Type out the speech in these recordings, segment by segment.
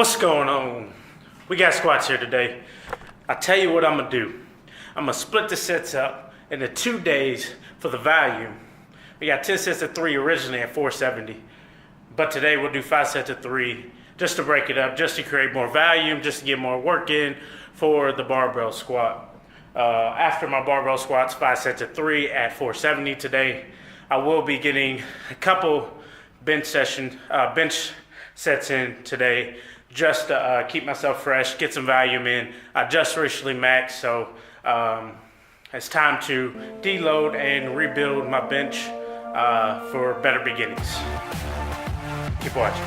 What's going on? We got squats here today. I tell you what I'm gonna do. I'm gonna split the sets up into 2 days for the volume. We got 10 sets of 3 originally at 470, but today we'll do 5 sets of 3 just to break it up, just to create more volume, just to get more work in for the barbell squat. After my barbell squats, 5 sets of 3 at 470 today, I will be getting a couple bench sets in today, just to keep myself fresh, get some volume in. I just recently maxed, so it's time to deload and rebuild my bench for better beginnings. Keep watching.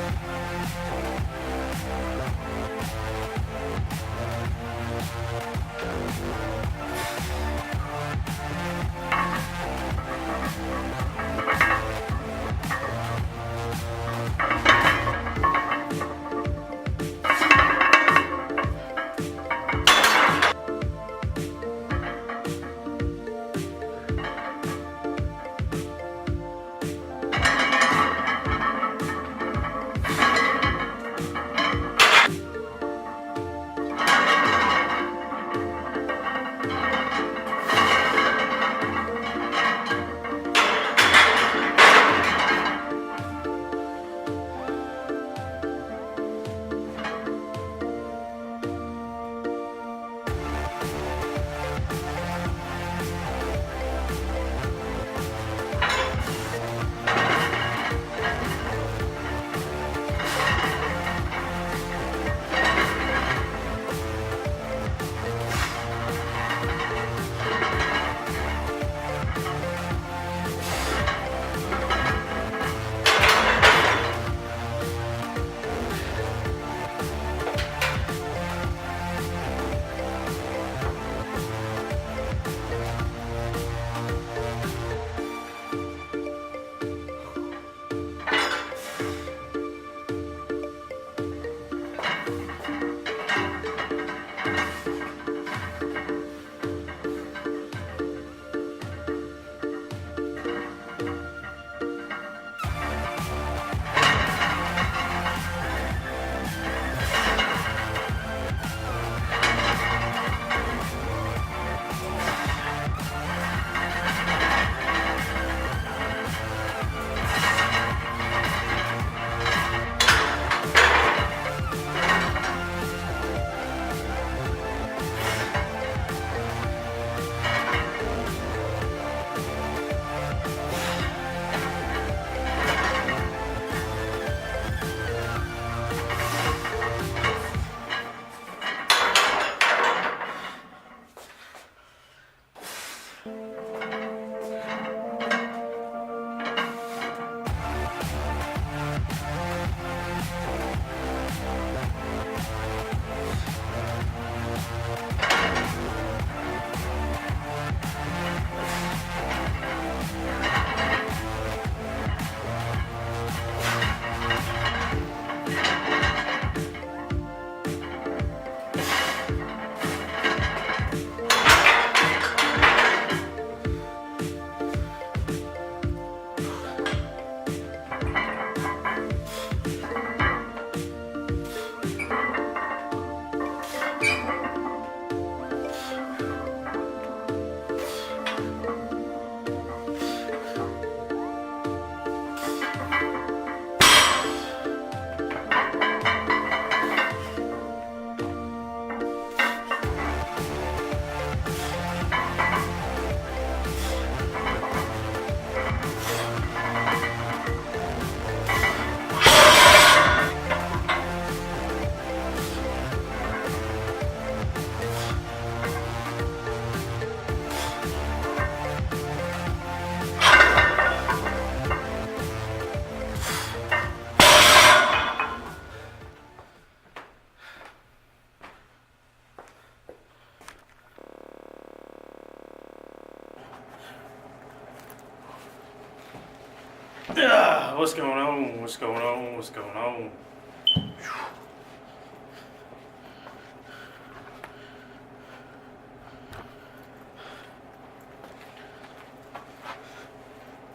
What's going on? What's going on? What's going on?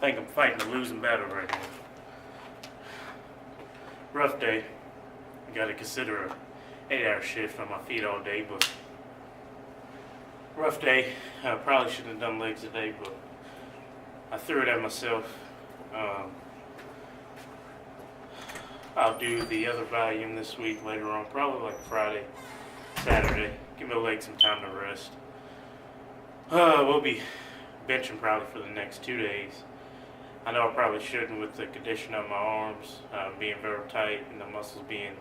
I think I'm fighting a losing battle right now. Rough day. I got to consider a 8-hour shift on my feet all day, but rough day. I probably shouldn't have done legs today, but I threw it at myself. I'll do the other volume this week later on, probably like Friday, Saturday. Give my legs some time to rest. We'll be benching probably for the next 2 days. I know I probably shouldn't with the condition of my arms being very tight and the muscles being,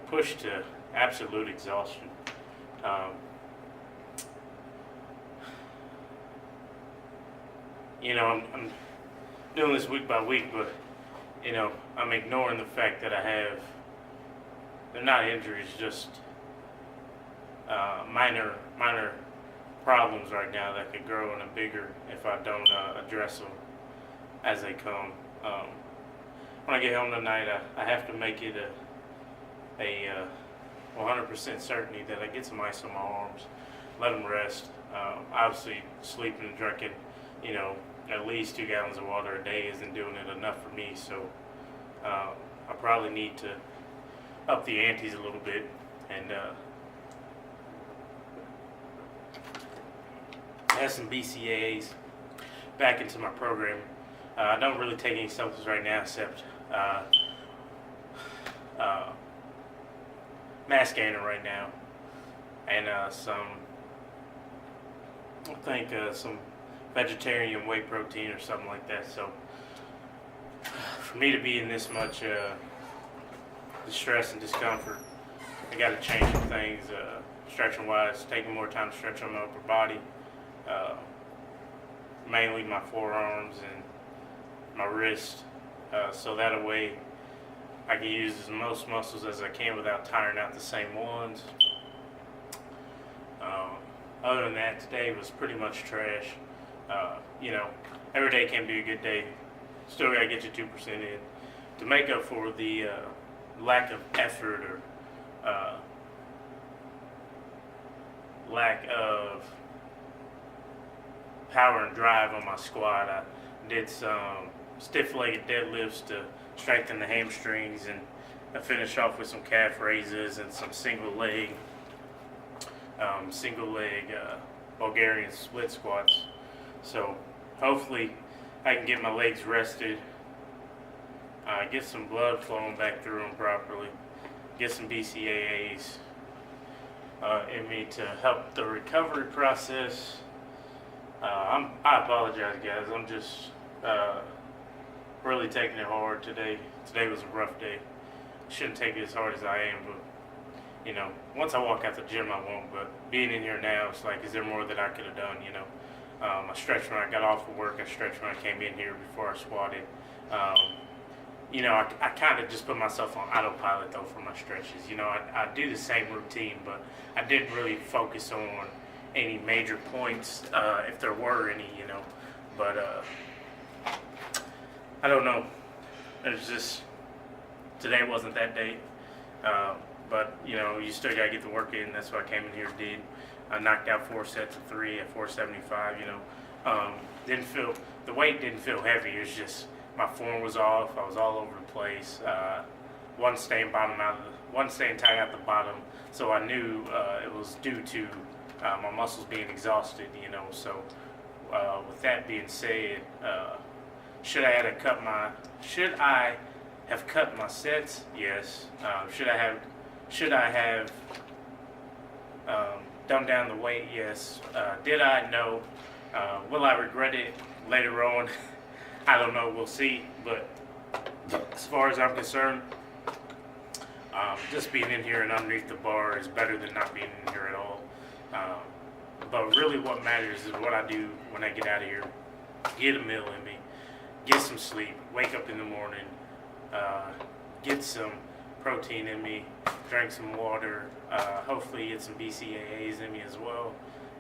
pushed to absolute exhaustion. I'm doing this week by week, but I'm ignoring the fact that they're not injuries, just minor problems right now that could grow into bigger if I don't address them as they come. When I get home tonight, I have to make it a 100% certainty that I get some ice on my arms, let them rest. Obviously, sleeping and drinking, at least 2 gallons of water a day isn't doing it enough for me. So I probably need to up the antes a little bit and add some BCAAs back into my program. I don't really take any supplements right now except mass gainer right now and some vegetarian whey protein or something like that. So for me to be in this much distress and discomfort, I got to change some things stretching wise, taking more time to stretch on my upper body, mainly my forearms and my wrist, so that way I can use as most muscles as I can without tiring out the same ones. Other than that, today was pretty much trash. Every day can be a good day. Still gotta get your 2% in to make up for the lack of effort or lack of power and drive on my squat. I did some stiff-legged deadlifts to strengthen the hamstrings, and I finished off with some calf raises and some single leg Bulgarian split squats. So hopefully I can get my legs rested, get some blood flowing back through them properly, get some BCAAs in me to help the recovery process. I apologize, guys. I'm just really taking it hard today. Today was a rough day. Shouldn't take it as hard as I am, but once I walk out the gym, I won't. But being in here now, it's like, is there more that I could have done? I stretched when I got off of work. I stretched when I came in here before I squatted. I kind of just put myself on autopilot though for my stretches. I do the same routine, but I didn't really focus on any major points, if there were any, But I don't know. It's just today wasn't that day. But you still gotta get the work in. That's what I came in here and did. I knocked out 4 sets of 3 at 475. The weight didn't feel heavy. It was just my form was off. I was all over the place. One staying tight at the bottom. So I knew it was due to my muscles being exhausted. So with that being said, should I have cut my sets? Yes. Should I have dumbed down the weight? Yes. Did I? No. Will I regret it later on? I don't know. We'll see. But as far as I'm concerned, just being in here and underneath the bar is better than not being in here at all. But really what matters is what I do when I get out of here. Get a meal in me. Get some sleep. Wake up in the morning. Get some protein in me. Drink some water. Hopefully get some BCAAs in me as well.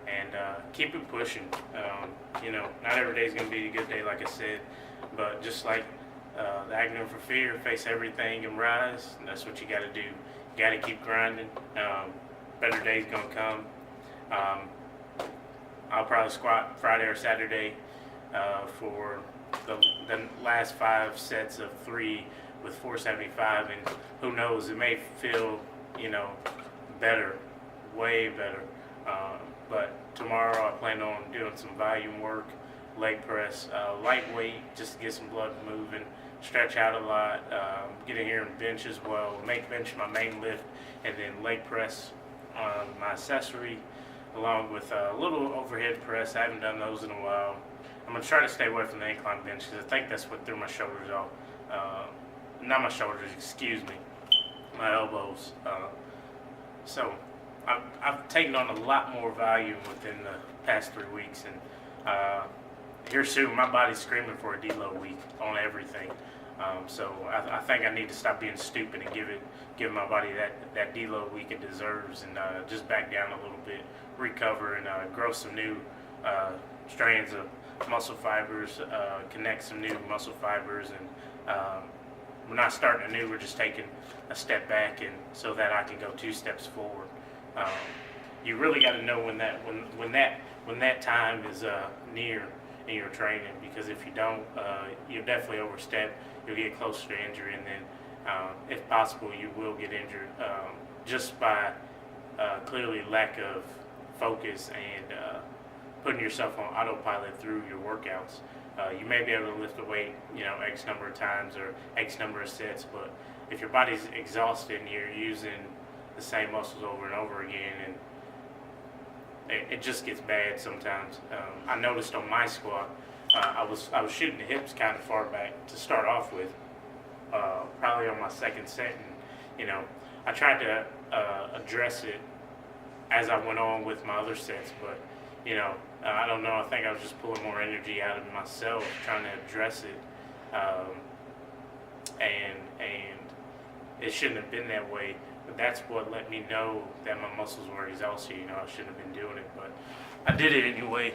And keep it pushing. Not every day is going to be a good day, like I said. But just like the acronym for fear, face everything and rise. And that's what you got to do. You got to keep grinding. Better days going to come. I'll probably squat Friday or Saturday for the last 5 sets of 3 with 475, and who knows, it may feel, better, way better. But tomorrow I plan on doing some volume work, leg press, lightweight, just to get some blood moving, stretch out a lot, get in here and bench as well, make bench my main lift, and then leg press my accessory, along with a little overhead press. I haven't done those in a while. I'm going to try to stay away from the incline bench because I think that's what threw my shoulders off. Not my shoulders, excuse me, my elbows. So I've taken on a lot more volume within the past 3 weeks, and here soon my body's screaming for a deload week on everything. So I think I need to stop being stupid and give my body that deload week it deserves, and just back down a little bit, recover, and grow some new strands of muscle fibers, connect some new muscle fibers, and we're not starting anew, we're just taking a step back, and so that I can go 2 steps forward. You really got to know when that time is near in your training, because if you don't, you'll definitely overstep. You'll get closer to injury, and then, if possible, you will get injured just by clearly lack of focus and putting yourself on autopilot through your workouts. You may be able to lift the weight, X number of times or X number of sets, but if your body's exhausted and you're using the same muscles over and over again, and it just gets bad sometimes. I noticed on my squat, I was shooting the hips kind of far back to start off with, probably on my second set, and I tried to address it as I went on with my other sets, but I don't know. I think I was just pulling more energy out of myself trying to address it, and it shouldn't have been that way. But that's what let me know that my muscles were exhausted. I shouldn't have been doing it, but I did it anyway.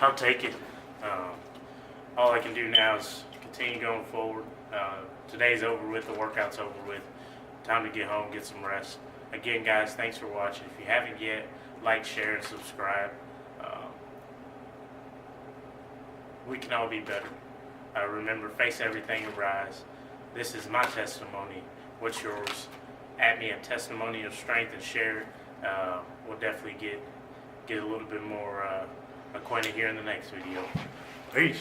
I'll take it. All I can do now is continue going forward. Today's over with. The workout's over with. Time to get home, get some rest. Again, guys, thanks for watching. If you haven't yet, like, share, and subscribe. We can all be better. Remember, face everything and rise. This is my testimony. What's yours? Add me a testimony of strength and share it. We'll definitely get a little bit more acquainted here in the next video. Peace.